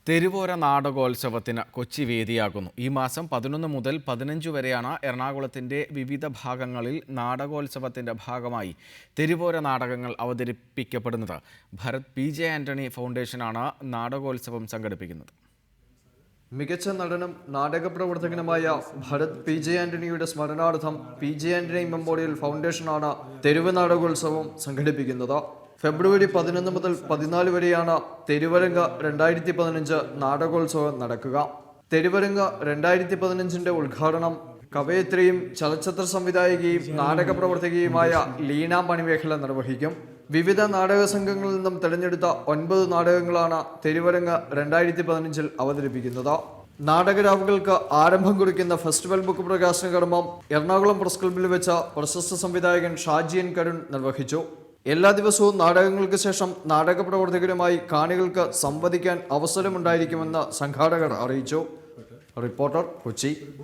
തെരുവോര നാടകോത്സവത്തിന് കൊച്ചി വേദിയാകുന്നു. ഈ മാസം 11 മുതൽ 15 വരെയാണ് എറണാകുളത്തിന്റെ വിവിധ ഭാഗങ്ങളിൽ നാടകോത്സവത്തിന്റെ ഭാഗമായി തെരുവോര നാടകങ്ങൾ അവതരിപ്പിക്കപ്പെടുന്നത്. ഭരത് പി.ജെ. ആന്റണി ഫൗണ്ടേഷനാണ് നാടകോത്സവം സംഘടിപ്പിക്കുന്നത്. മികച്ച നടനും നാടക പ്രവർത്തകനുമായ ഭരത് പി.ജെ. ആന്റണിയുടെ സ്മരണാർത്ഥം പി.ജെ. ആന്റണി മെമ്മോറിയൽ ഫൗണ്ടേഷനാണ് തെരുവ് നാടകോത്സവം സംഘടിപ്പിക്കുന്നത്. ഫെബ്രുവരി 11 മുതൽ 14 വരെയാണ് തെരുവരങ്ങ 2015 നാടകോത്സവം നടക്കുക. തെരുവരങ്ങ 2015ന്റെ ഉദ്ഘാടനം കവയത്രിയും ചലച്ചിത്ര സംവിധായകയും നാടക പ്രവർത്തകയുമായ ലീന മണിമേഖല നിർവഹിക്കും. വിവിധ നാടക സംഘങ്ങളിൽ നിന്നും തിരഞ്ഞെടുത്ത 9 നാടകങ്ങളാണ് തെരുവരങ്ങ 2015 അവതരിപ്പിക്കുന്നത്. നാടകരാവുകൾക്ക് ആരംഭം കുറിക്കുന്ന ഫെസ്റ്റിവൽ ബുക്ക് പ്രകാശന കർമ്മം എറണാകുളം പ്രസ് ക്ലബ്ബിൽ വെച്ച പ്രശസ്ത സംവിധായകൻ ഷാജി എൻ കരുൺ നിർവഹിച്ചു. എല്ലാ ദിവസവും നാടകങ്ങൾക്ക് ശേഷം നാടക പ്രവർത്തകരുമായി കാണികൾക്ക് സംവദിക്കാൻ അവസരമുണ്ടായിരിക്കുമെന്ന് സംഘാടകർ അറിയിച്ചു. റിപ്പോർട്ടർ, കൊച്ചി.